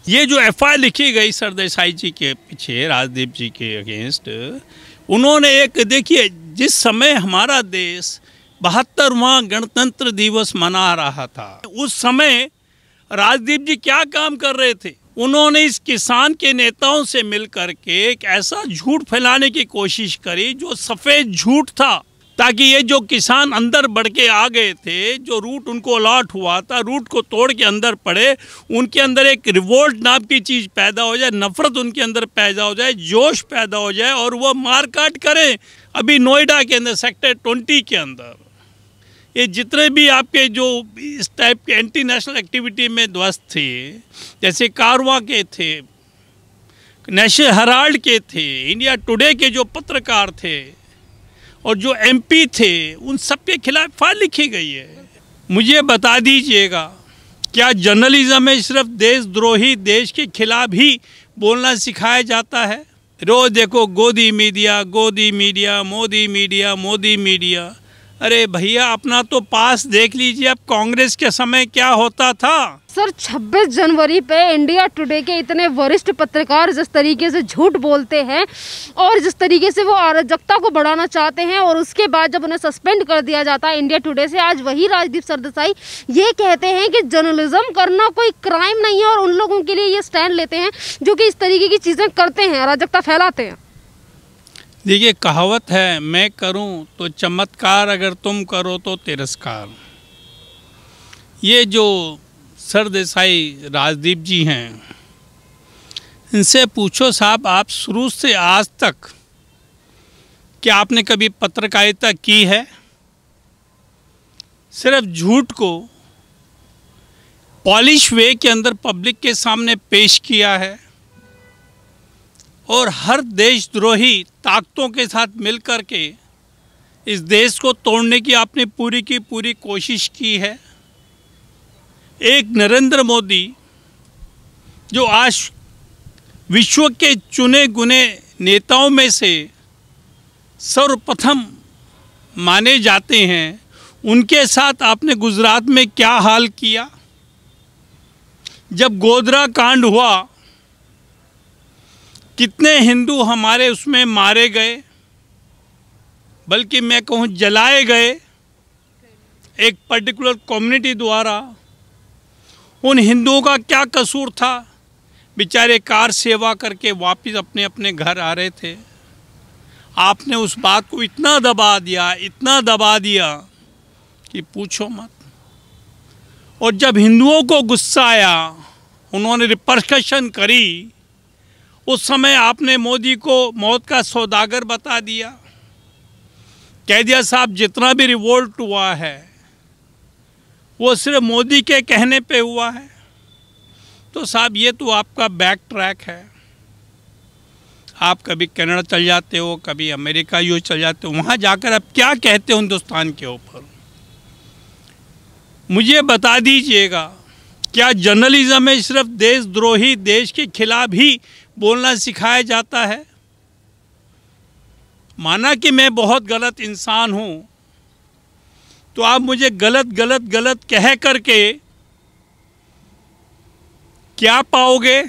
ये जो एफआईआर लिखी गई सरदेसाई जी के पीछे, राजदीप जी के अगेंस्ट, उन्होंने एक, देखिए जिस समय हमारा देश 72वां गणतंत्र दिवस मना रहा था, उस समय राजदीप जी क्या काम कर रहे थे? उन्होंने इस किसान के नेताओं से मिलकर के एक ऐसा झूठ फैलाने की कोशिश करी जो सफ़ेद झूठ था, ताकि ये जो किसान अंदर बढ़ के आ गए थे, जो रूट उनको अलॉट हुआ था, रूट को तोड़ के अंदर पड़े, उनके अंदर एक रिवोल्ट नाम की चीज़ पैदा हो जाए, नफरत उनके अंदर पैदा हो जाए, जोश पैदा हो जाए और वो मारकाट करें। अभी नोएडा के अंदर सेक्टर 20 के अंदर ये जितने भी आपके जो इस टाइप के एंटी नेशनल एक्टिविटी में ध्वस्त थे, जैसे कारवां के थे, नेशनल हेराल्ड के थे, इंडिया टुडे के जो पत्रकार थे और जो एमपी थे, उन सब के खिलाफ फाइल लिखी गई है। मुझे बता दीजिएगा, क्या जर्नलिज्म में सिर्फ देशद्रोही देश के खिलाफ ही बोलना सिखाया जाता है? रोज देखो गोदी मीडिया, गोदी media, Modi media, Modi media. अरे भैया, अपना तो पास देख लीजिए, अब कांग्रेस के समय क्या होता था। सर 26 जनवरी पे इंडिया टुडे के इतने वरिष्ठ पत्रकार जिस तरीके से झूठ बोलते हैं और जिस तरीके से वो अराजकता को बढ़ाना चाहते हैं, और उसके बाद जब उन्हें सस्पेंड कर दिया जाता है इंडिया टुडे से, आज वही राजदीप सरदेसाई ये कहते हैं कि जर्नलिज्म करना कोई क्राइम नहीं है, और उन लोगों के लिए ये स्टैंड लेते हैं जो कि इस तरीके की चीज़ें करते हैं, अराजकता फैलाते हैं। देखिए, कहावत है, मैं करूं तो चमत्कार, अगर तुम करो तो तिरस्कार। ये जो सरदेसाई राजदीप जी हैं, इनसे पूछो साहब, आप शुरू से आज तक क्या आपने कभी पत्रकारिता की है? सिर्फ झूठ को पॉलिश वे के अंदर पब्लिक के सामने पेश किया है और हर देशद्रोही ताकतों के साथ मिलकर के इस देश को तोड़ने की आपने पूरी की पूरी कोशिश की है। एक नरेंद्र मोदी जो आज विश्व के चुने गुने नेताओं में से सर्वप्रथम माने जाते हैं, उनके साथ आपने गुजरात में क्या हाल किया? जब गोधरा कांड हुआ, कितने हिंदू हमारे उसमें मारे गए, बल्कि मैं कहूँ जलाए गए एक पर्टिकुलर कम्युनिटी द्वारा। उन हिंदुओं का क्या कसूर था? बेचारे कार सेवा करके वापस अपने अपने घर आ रहे थे। आपने उस बात को इतना दबा दिया, इतना दबा दिया कि पूछो मत। और जब हिंदुओं को गुस्सा आया, उन्होंने रिपरकशन करी, उस समय आपने मोदी को मौत का सौदागर बता दिया। कह दिया साहब, जितना भी रिवोल्ट हुआ है वो सिर्फ मोदी के कहने पे हुआ है। तो साहब, ये तो आपका बैक ट्रैक है। आप कभी कनाडा चल जाते हो, कभी अमेरिका यूएस चल जाते हो, वहाँ जाकर आप क्या कहते हो हिंदुस्तान के ऊपर? मुझे बता दीजिएगा, क्या जर्नलिज्म में सिर्फ देशद्रोही देश के खिलाफ ही बोलना सिखाया जाता है? माना कि मैं बहुत गलत इंसान हूँ, तो आप मुझे गलत गलत गलत कह करके क्या पाओगे?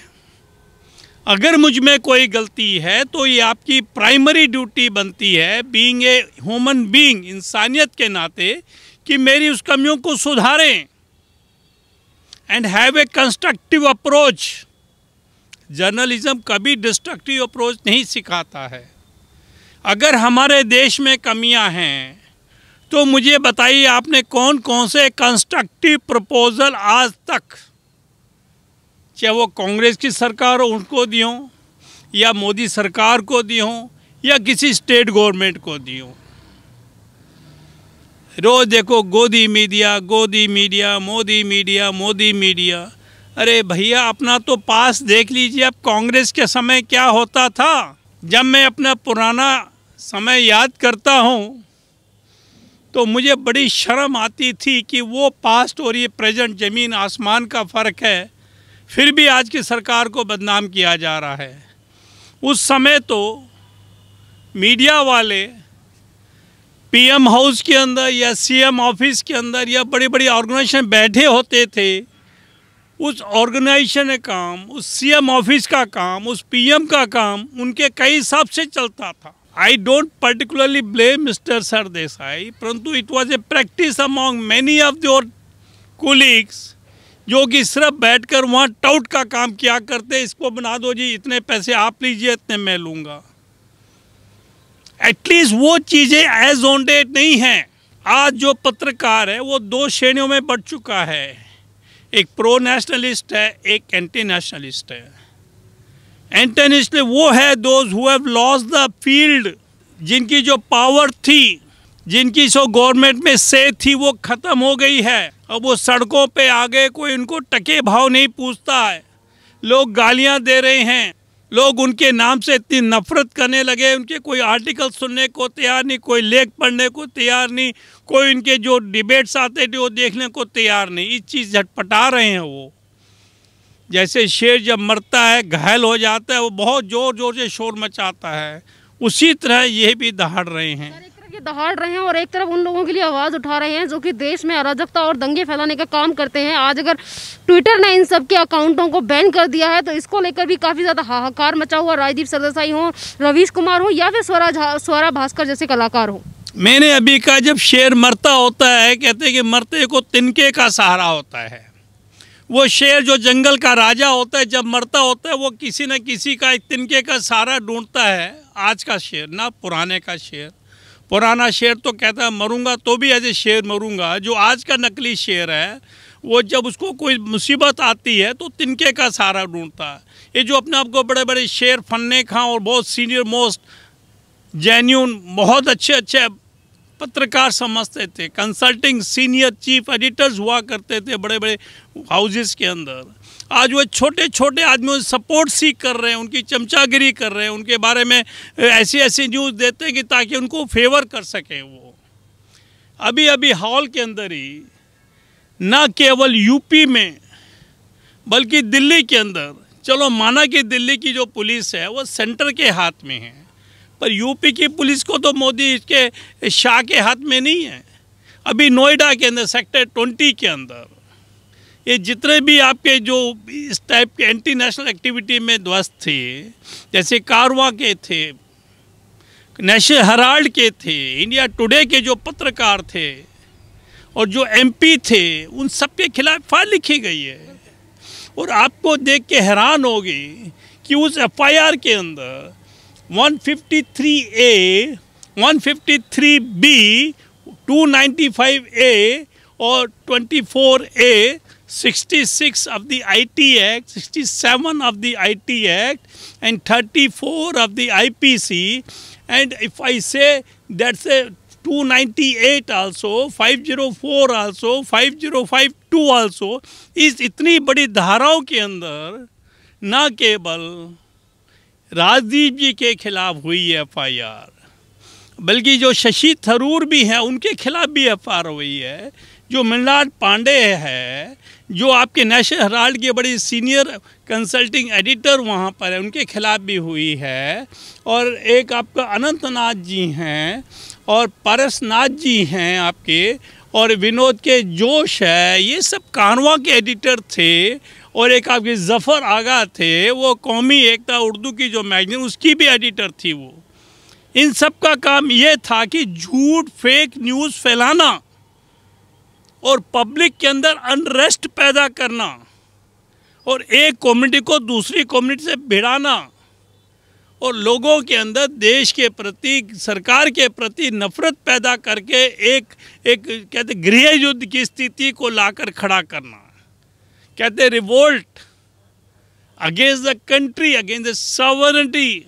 अगर मुझ में कोई गलती है तो ये आपकी प्राइमरी ड्यूटी बनती है, बीइंग ए ह्यूमन बीइंग, इंसानियत के नाते, कि मेरी उस कमियों को सुधारें and have a constructive approach. Journalism कभी डिस्ट्रक्टिव अप्रोच नहीं सिखाता है। अगर हमारे देश में कमियां हैं तो मुझे बताइए, आपने कौन कौन से कंस्ट्रक्टिव प्रपोजल आज तक, चाहे वो कांग्रेस की सरकार हो उनको दी हो, या मोदी सरकार को दी हो, या किसी स्टेट गवर्नमेंट को दी हो? रोज देखो गोदी मीडिया, गोदी media, Modi media, Modi media. अरे भैया, अपना तो पास देख लीजिए, अब कांग्रेस के समय क्या होता था। जब मैं अपना पुराना समय याद करता हूँ तो मुझे बड़ी शर्म आती थी कि वो पास्ट और ये प्रेजेंट ज़मीन आसमान का फ़र्क है, फिर भी आज की सरकार को बदनाम किया जा रहा है। उस समय तो मीडिया वाले पीएम हाउस के अंदर या सीएम ऑफिस के अंदर या बड़ी बड़ी ऑर्गेनाइजेशन बैठे होते थे उस ऑर्गेनाइजेशन का काम, उस सीएम ऑफिस का काम, उस पीएम का काम उनके कई हिसाब से चलता था। I don't particularly blame Mister Sardesai, परंतु it was a practice among many of your colleagues जो कि सिर्फ बैठकर वहाँ टाउट का काम किया करते, इसको बना दो जी, इतने पैसे आप लीजिए, इतने मैं लूँगा। एटलीस्ट वो चीज़ें एज ऑन डेट नहीं हैं। आज जो पत्रकार है वो दो श्रेणियों में बढ़ चुका है, एक प्रो नेशनलिस्ट है, एक एंटी नेशनलिस्ट है। एंटी नेशनलिस्ट वो है those who have lost the field, जिनकी जो पावर थी, जिनकी जो गवर्नमेंट में से थी वो ख़त्म हो गई है। अब वो सड़कों पे आ गए, कोई उनको टके भाव नहीं पूछता है, लोग गालियां दे रहे हैं, लोग उनके नाम से इतनी नफरत करने लगे, उनके कोई आर्टिकल सुनने को तैयार नहीं, कोई लेख पढ़ने को तैयार नहीं, कोई उनके जो डिबेट्स आते थे वो देखने को तैयार नहीं। इस चीज़ झटपटा रहे हैं वो। जैसे शेर जब मरता है, घायल हो जाता है, वो बहुत ज़ोर ज़ोर से शोर मचाता है, उसी तरह ये भी दहाड़ रहे हैं। ये दहाड़ रहे हैं और एक तरफ उन लोगों के लिए आवाज़ उठा रहे हैं जो कि देश में अराजकता और दंगे फैलाने का काम करते हैं। आज अगर ट्विटर ने इन सब के अकाउंटों को बैन कर दिया है तो इसको लेकर भी काफ़ी ज़्यादा हाहाकार मचा हुआ। राजदीप सरदेसाई हो, रवीश कुमार हो या फिर स्वरा भास्कर जैसे कलाकार हो। मैंने अभी कहा, जब शेर मरता होता है, कहते हैं कि मरते को तिनके का सहारा होता है। वो शेर जो जंगल का राजा होता है, जब मरता होता है वो किसी न किसी का एक तिनके का सहारा ढूंढता है। आज का शेर ना पुराने का शेर। पुराना शेर तो कहता है मरूंगा तो भी ऐसे शेर मरूंगा। जो आज का नकली शेर है वो जब उसको कोई मुसीबत आती है तो तिनके का सहारा ढूंढता है। ये जो अपने आप को बड़े बड़े शेर फन्ने खां और बहुत सीनियर मोस्ट जेन्यून बहुत अच्छे अच्छे पत्रकार समझते थे, कंसल्टिंग सीनियर चीफ एडिटर्स हुआ करते थे बड़े बड़े हाउसेस के अंदर, आज वो छोटे छोटे आदमियों से सपोर्ट सीख कर रहे हैं, उनकी चमचागिरी कर रहे हैं, उनके बारे में ऐसी ऐसी न्यूज़ देते हैं कि ताकि उनको फेवर कर सकें। वो अभी अभी हाल के अंदर ही न केवल यूपी में बल्कि दिल्ली के अंदर, चलो माना कि दिल्ली की जो पुलिस है वो सेंटर के हाथ में है, पर यूपी की पुलिस को तो मोदी के शाह के हाथ में नहीं है। अभी नोएडा के अंदर सेक्टर 20 के अंदर ये जितने भी आपके जो इस टाइप के एंटी नेशनल एक्टिविटी में ध्वस्त थे, जैसे कारवां के थे, नेशनल हेराल्ड के थे, इंडिया टुडे के जो पत्रकार थे और जो एमपी थे, उन सब के खिलाफ फाइल लिखी गई है। और आपको देख के हैरान होगी कि उस एफआईआर के अंदर 153A, 153B, 295A और 24A, 66 of the IT Act, 67 of the IT Act and 34 of the IPC, and if I say that's a 298 also, 504 also, 5052 also, इस इतनी बड़ी धाराओं के अंदर न केवल राजदीप जी के खिलाफ हुई है एफआईआर, बल्कि जो शशि थरूर भी हैं उनके खिलाफ भी एफआईआर हुई है, जो मृणाल पांडे है, जो आपके नेशनल हेराल्ड के बड़ी सीनियर कंसल्टिंग एडिटर वहाँ पर है, उनके खिलाफ भी हुई है। और एक आपका अनंतनाथ जी हैं और पारसनाथ जी हैं आपके, और विनोद के जोश है, ये सब कारवां के एडिटर थे। और एक आपके जफ़र आगा थे, वो कौमी एकता उर्दू की जो मैगजीन उसकी भी एडिटर थी वो। इन सब का काम ये था कि झूठ फेक न्यूज़ फैलाना और पब्लिक के अंदर अनरेस्ट पैदा करना और एक कम्युनिटी को दूसरी कम्युनिटी से भिड़ाना और लोगों के अंदर देश के प्रति, सरकार के प्रति नफरत पैदा करके एक कहते गृह युद्ध की स्थिति को लाकर खड़ा करना। कहते revolt against the country, against the sovereignty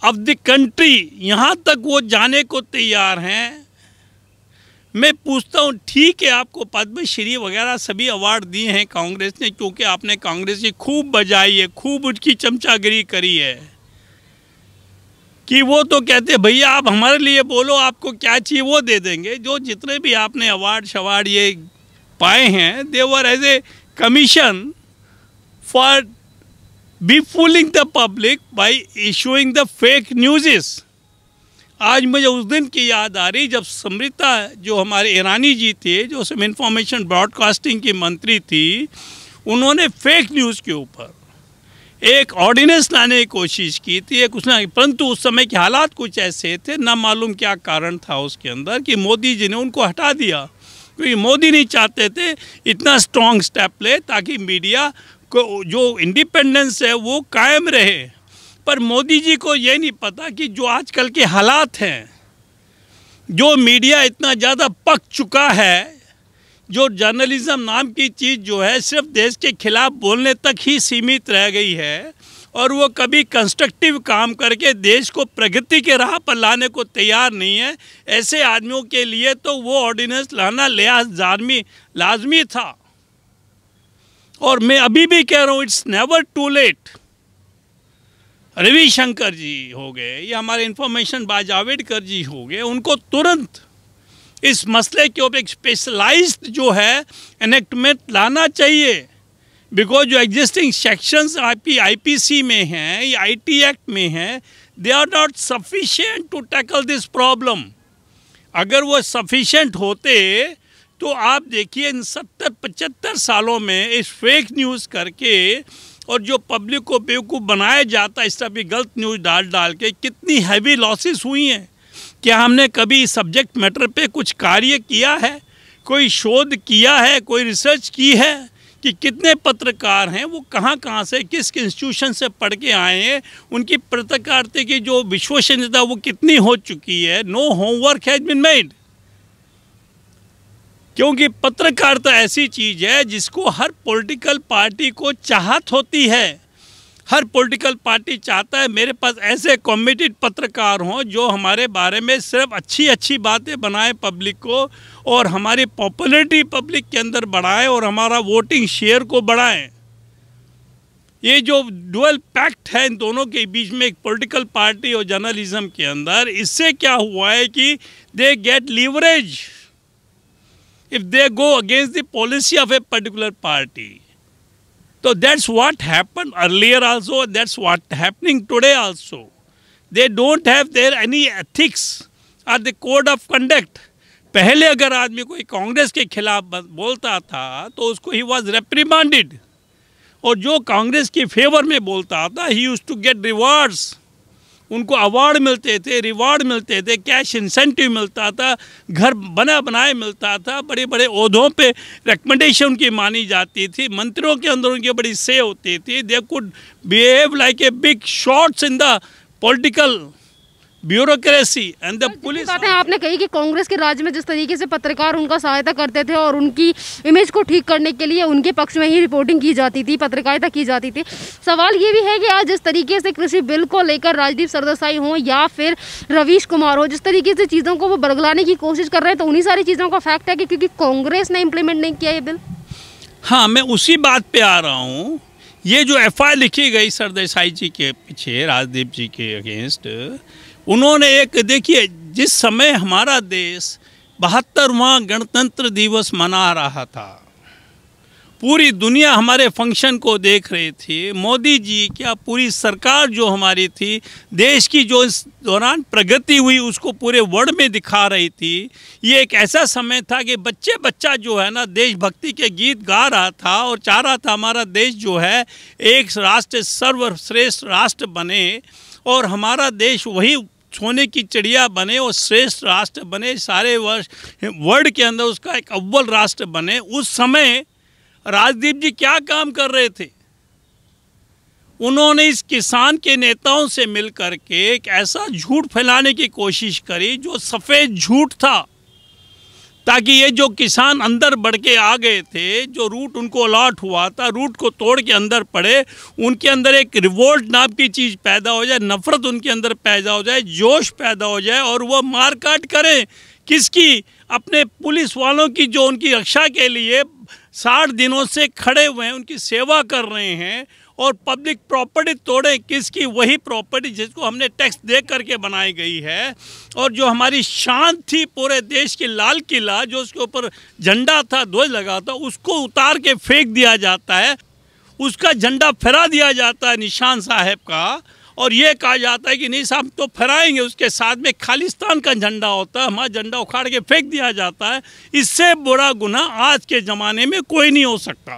of the country, यहाँ तक वो जाने को तैयार हैं। मैं पूछता हूँ, ठीक है आपको पद्मश्री वगैरह सभी अवार्ड दिए हैं कांग्रेस ने, क्योंकि आपने कांग्रेस की खूब बजाई है, खूब उसकी चमचागिरी करी है, कि वो तो कहते भैया आप हमारे लिए बोलो, आपको क्या चाहिए वो दे देंगे। जो जितने भी आपने अवार्ड शवार्ड ये पाए हैं, they were as a commission for be fooling the public by issuing the fake news. आज मुझे उस दिन की याद आ रही जब समृता जो हमारे ईरानी जी थे, जो उसमें इंफॉर्मेशन ब्रॉडकास्टिंग की मंत्री थी, उन्होंने फेक न्यूज़ के ऊपर एक ऑर्डिनेंस लाने की कोशिश की थी, एक उसने, परंतु उस समय के हालात कुछ ऐसे थे, ना मालूम क्या कारण था उसके अंदर, कि मोदी जी ने उनको हटा दिया, क्योंकि मोदी नहीं चाहते थे इतना स्ट्रॉन्ग स्टेप ले ताकि मीडिया को जो इंडिपेंडेंस है वो कायम रहे। पर मोदी जी को ये नहीं पता कि जो आजकल के हालात हैं, जो मीडिया इतना ज़्यादा पक चुका है, जो जर्नलिज्म नाम की चीज़ जो है सिर्फ देश के खिलाफ बोलने तक ही सीमित रह गई है, और वो कभी कंस्ट्रक्टिव काम करके देश को प्रगति के राह पर लाने को तैयार नहीं है। ऐसे आदमियों के लिए तो वो ऑर्डिनेंस लाना लाजमी था। और मैं अभी भी कह रहा हूँ, it's never too late. Ravishankar ji हो गए या हमारे इंफॉर्मेशन बाय जावेडकर जी हो गए, उनको तुरंत इस मसले के ऊपर एक स्पेशलाइज्ड जो है एनेक्टमेंट लाना चाहिए, बिकॉज जो एग्जिस्टिंग सेक्शंस आईपीसी में हैं या आईटी एक्ट में हैं, they are not sufficient to tackle this problem. अगर वो सफिशिएंट होते तो आप देखिए इन 70-75 सालों में इस फेक न्यूज़ करके और जो पब्लिक को बेवकूफ़ बनाया जाता है इस तरह की गलत न्यूज़ डाल के, कितनी हैवी लॉसेस हुई हैं। क्या हमने कभी इस सब्जेक्ट मैटर पे कुछ कार्य किया है, कोई शोध किया है, कोई रिसर्च की है कि कितने पत्रकार हैं, वो कहाँ से किस इंस्टीट्यूशन से पढ़ के आए हैं, उनकी पत्रकारिता की जो विश्वसनीयता वो कितनी हो चुकी है। No homework has been made, क्योंकि पत्रकारिता ऐसी चीज़ है जिसको हर पॉलिटिकल पार्टी को चाहत होती है। हर पॉलिटिकल पार्टी चाहता है मेरे पास ऐसे कमिटेड पत्रकार हों जो हमारे बारे में सिर्फ अच्छी बातें बनाएं पब्लिक को, और हमारी पॉपुलैरिटी पब्लिक के अंदर बढ़ाएं और हमारा वोटिंग शेयर को बढ़ाएं। ये जो डुअल पैक्ट है इन दोनों के बीच में, एक पॉलिटिकल पार्टी और जर्नलिज्म के अंदर, इससे क्या हुआ है कि they get leverage if they go against the policy of a particular party. So that's what happened earlier also, that's what happening today also. They don't have their any ethics or the code of conduct. पहले अगर आदमी कोई कांग्रेस के खिलाफ बोलता था तो उसको he was reprimanded, और जो कांग्रेस के फेवर में बोलता था he used to get rewards. उनको अवार्ड मिलते थे, रिवार्ड मिलते थे, कैश इंसेंटिव मिलता था, घर बनाए मिलता था, बड़े बड़े ओहदों पे रिकमेंडेशन उनकी मानी जाती थी, मंत्रियों के अंदर उनकी बड़ी से होती थी। They could behave like a big shots in the political bureaucracy and the police. बातें आपने कही कि कांग्रेस के राज में जिस तरीके से पत्रकार उनका सहायता करते थे और उनकी इमेज को ठीक करने के लिए उनके पक्ष में ही रिपोर्टिंग की जाती थी, पत्रकारिता की जाती थी। सवाल ये भी है कि आज जिस तरीके से कृषि बिल को लेकर राजदीप सरदेसाई हो या फिर रवीश कुमार हो, जिस तरीके से चीज़ों को वो बरगलाने की कोशिश कर रहे हैं, तो उन्हीं सारी चीज़ों का फैक्ट है कि क्योंकि कांग्रेस ने इम्प्लीमेंट नहीं किया ये बिल। हाँ, मैं उसी बात पे आ रहा हूँ। ये जो FIR लिखी गई सरदेसाई जी के पीछे, राजदीप जी के अगेंस्ट, उन्होंने एक, देखिए जिस समय हमारा देश 72वां गणतंत्र दिवस मना रहा था, पूरी दुनिया हमारे फंक्शन को देख रही थी, मोदी जी क्या पूरी सरकार जो हमारी थी, देश की जो इस दौरान प्रगति हुई उसको पूरे वर्ल्ड में दिखा रही थी। ये एक ऐसा समय था कि बच्चा जो है ना देशभक्ति के गीत गा रहा था और चाह रहा था हमारा देश जो है एक राष्ट्र सर्वश्रेष्ठ राष्ट्र बने, और हमारा देश वही सोने की चिड़िया बने और श्रेष्ठ राष्ट्र बने, सारे वर्ल्ड के अंदर उसका एक अव्वल राष्ट्र बने। उस समय राजदीप जी क्या काम कर रहे थे? उन्होंने इस किसान के नेताओं से मिल करके एक ऐसा झूठ फैलाने की कोशिश करी जो सफ़ेद झूठ था, ताकि ये जो किसान अंदर बढ़ के आ गए थे, जो रूट उनको अलॉट हुआ था, रूट को तोड़ के अंदर पड़े, उनके अंदर एक रिवोल्ट नाम की चीज़ पैदा हो जाए, नफ़रत उनके अंदर पैदा हो जाए, जोश पैदा हो जाए, और वो मारकाट करें। किसकी? अपने पुलिस वालों की, जो उनकी रक्षा के लिए 60 दिनों से खड़े हुए हैं, उनकी सेवा कर रहे हैं, और पब्लिक प्रॉपर्टी तोड़े। किसकी? वही प्रॉपर्टी जिसको हमने टैक्स दे करके बनाई गई है, और जो हमारी शान थी पूरे देश की, लाल किला जो उसके ऊपर झंडा था, ध्वज लगा था, उसको उतार के फेंक दिया जाता है, उसका झंडा फहरा दिया जाता है निशान साहब का, और ये कहा जाता है कि नहीं साहब तो फहराएंगे, उसके साथ में खालिस्तान का झंडा होता है, हमारा झंडा उखाड़ के फेंक दिया जाता है। इससे बुरा गुनाह आज के ज़माने में कोई नहीं हो सकता।